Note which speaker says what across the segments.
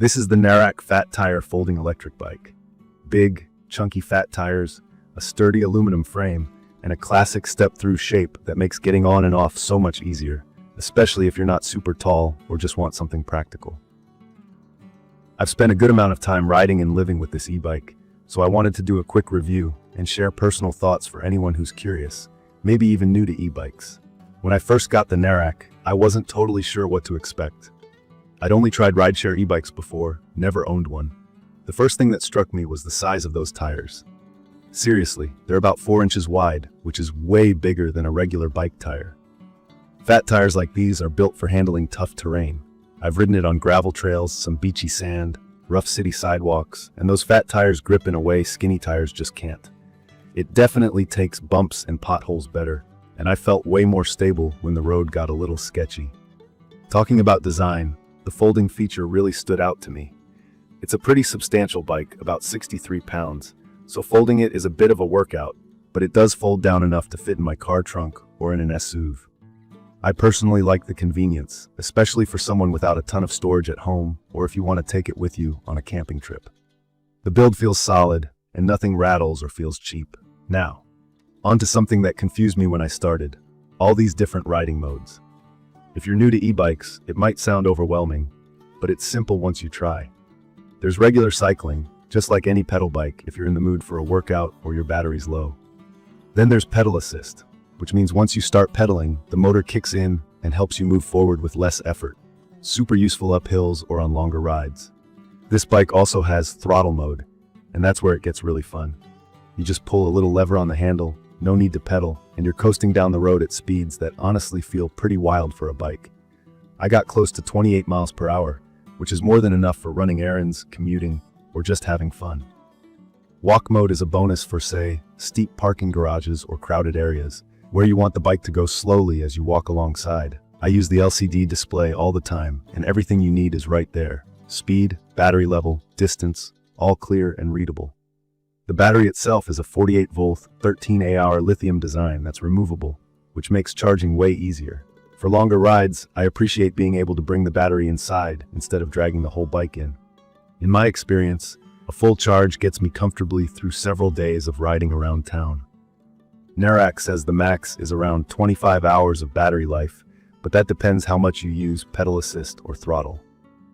Speaker 1: This is the NARRAK fat tire folding electric bike. Big, chunky fat tires, a sturdy aluminum frame, and a classic step-through shape that makes getting on and off so much easier, especially if you're not super tall or just want something practical. I've spent a good amount of time riding and living with this e-bike, so I wanted to do a quick review and share personal thoughts for anyone who's curious, maybe even new to e-bikes. When I first got the NARRAK, I wasn't totally sure what to expect. I'd only tried rideshare e-bikes before, never owned one. The first thing that struck me was the size of those tires. Seriously, they're about 4 inches wide, which is way bigger than a regular bike tire. Fat tires like these are built for handling tough terrain. I've ridden it on gravel trails, some beachy sand, rough city sidewalks, and those fat tires grip in a way skinny tires just can't. It definitely takes bumps and potholes better, and I felt way more stable when the road got a little sketchy. Talking about design, the folding feature really stood out to me. It's a pretty substantial bike, about 63 pounds, so folding it is a bit of a workout, but it does fold down enough to fit in my car trunk or in an SUV. I personally like the convenience, especially for someone without a ton of storage at home or if you want to take it with you on a camping trip. The build feels solid, and nothing rattles or feels cheap. Now, on to something that confused me when I started, all these different riding modes. If you're new to e-bikes, it might sound overwhelming, but it's simple once you try. There's regular cycling, just like any pedal bike if you're in the mood for a workout or your battery's low. Then there's pedal assist, which means once you start pedaling, the motor kicks in and helps you move forward with less effort. Super useful up hills or on longer rides. This bike also has throttle mode, and that's where it gets really fun. You just pull a little lever on the handle, no need to pedal, and you're coasting down the road at speeds that honestly feel pretty wild for a bike. I got close to 28 miles per hour, which is more than enough for running errands, commuting, or just having fun. Walk mode is a bonus for, say, steep parking garages or crowded areas, where you want the bike to go slowly as you walk alongside. I use the LCD display all the time, and everything you need is right there. Speed, battery level, distance, all clear and readable. The battery itself is a 48-volt, 13Ah lithium design that's removable, which makes charging way easier. For longer rides, I appreciate being able to bring the battery inside instead of dragging the whole bike in. In my experience, a full charge gets me comfortably through several days of riding around town. NARRAK says the max is around 25 hours of battery life, but that depends how much you use pedal assist or throttle.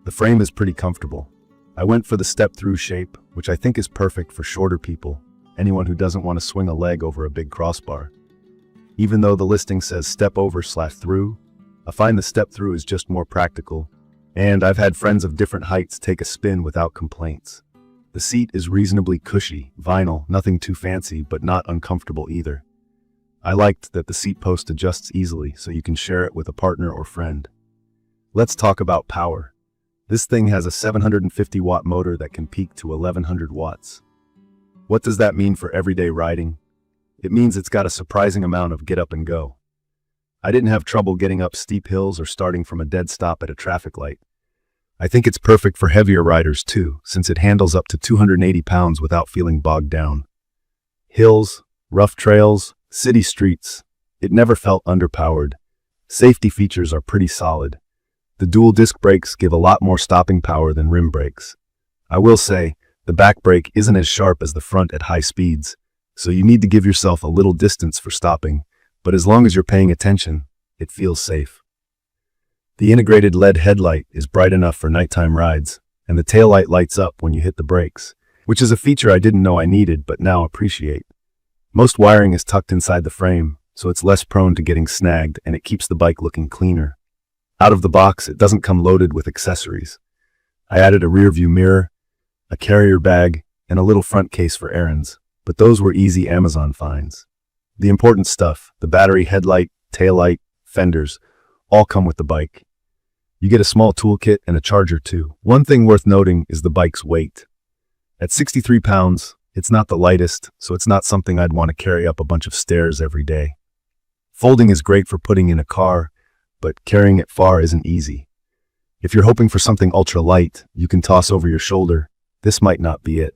Speaker 1: The frame is pretty comfortable. I went for the step-through shape, which I think is perfect for shorter people, anyone who doesn't want to swing a leg over a big crossbar. Even though the listing says step over/through, I find the step-through is just more practical, and I've had friends of different heights take a spin without complaints. The seat is reasonably cushy, vinyl, nothing too fancy, but not uncomfortable either. I liked that the seat post adjusts easily so you can share it with a partner or friend. Let's talk about power. This thing has a 750-watt motor that can peak to 1100 watts. What does that mean for everyday riding? It means it's got a surprising amount of get up and go. I didn't have trouble getting up steep hills or starting from a dead stop at a traffic light. I think it's perfect for heavier riders too, since it handles up to 280 pounds without feeling bogged down. Hills, rough trails, city streets, it never felt underpowered. Safety features are pretty solid. The dual disc brakes give a lot more stopping power than rim brakes. I will say, the back brake isn't as sharp as the front at high speeds, so you need to give yourself a little distance for stopping, but as long as you're paying attention, it feels safe. The integrated LED headlight is bright enough for nighttime rides, and the taillight lights up when you hit the brakes, which is a feature I didn't know I needed but now appreciate. Most wiring is tucked inside the frame, so it's less prone to getting snagged and it keeps the bike looking cleaner. Out of the box, it doesn't come loaded with accessories. I added a rear view mirror, a carrier bag, and a little front case for errands, but those were easy Amazon finds. The important stuff, the battery, headlight, taillight, fenders, all come with the bike. You get a small toolkit and a charger too. One thing worth noting is the bike's weight. At 63 pounds, it's not the lightest, so it's not something I'd want to carry up a bunch of stairs every day. Folding is great for putting in a car, but carrying it far isn't easy. If you're hoping for something ultra-light, you can toss over your shoulder. This might not be it.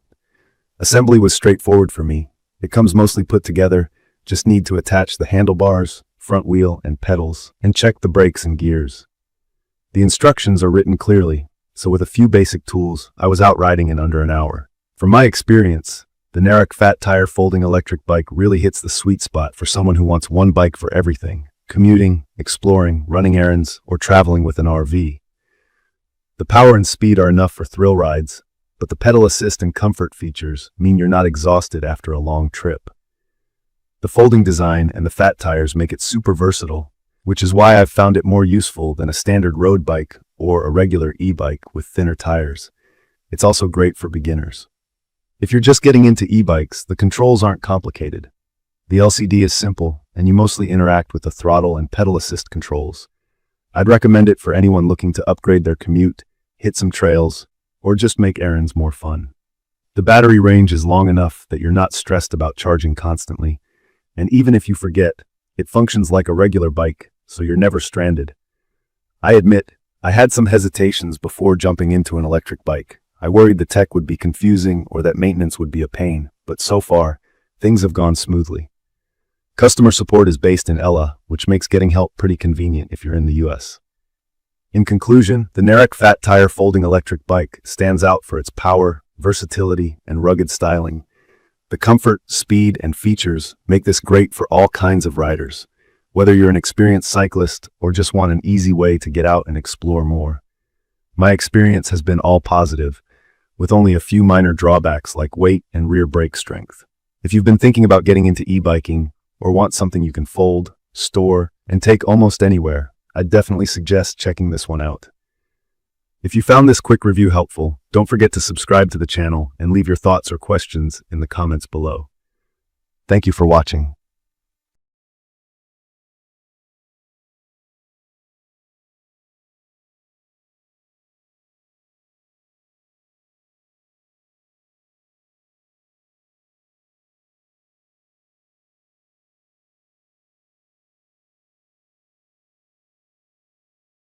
Speaker 1: Assembly was straightforward for me. It comes mostly put together, just need to attach the handlebars, front wheel, and pedals, and check the brakes and gears. The instructions are written clearly, so with a few basic tools, I was out riding in under an hour. From my experience, the NARRAK fat tire folding electric bike really hits the sweet spot for someone who wants one bike for everything: commuting, exploring, running errands, or traveling with an RV. The power and speed are enough for thrill rides, but the pedal assist and comfort features mean you're not exhausted after a long trip. The folding design and the fat tires make it super versatile, which is why I've found it more useful than a standard road bike or a regular e-bike with thinner tires. It's also great for beginners. If you're just getting into e-bikes, the controls aren't complicated. The LCD is simple, and you mostly interact with the throttle and pedal assist controls. I'd recommend it for anyone looking to upgrade their commute, hit some trails, or just make errands more fun. The battery range is long enough that you're not stressed about charging constantly, and even if you forget, it functions like a regular bike, so you're never stranded. I admit, I had some hesitations before jumping into an electric bike. I worried the tech would be confusing or that maintenance would be a pain, but so far, things have gone smoothly. Customer support is based in Ella, which makes getting help pretty convenient if you're in the US. In conclusion, the NARRAK fat tire folding electric bike stands out for its power, versatility, and rugged styling. The comfort, speed, and features make this great for all kinds of riders, whether you're an experienced cyclist or just want an easy way to get out and explore more. My experience has been all positive, with only a few minor drawbacks like weight and rear brake strength. If you've been thinking about getting into e-biking or want something you can fold, store, and take almost anywhere, I'd definitely suggest checking this one out. If you found this quick review helpful, don't forget to subscribe to the channel and leave your thoughts or questions in the comments below. Thank you for watching.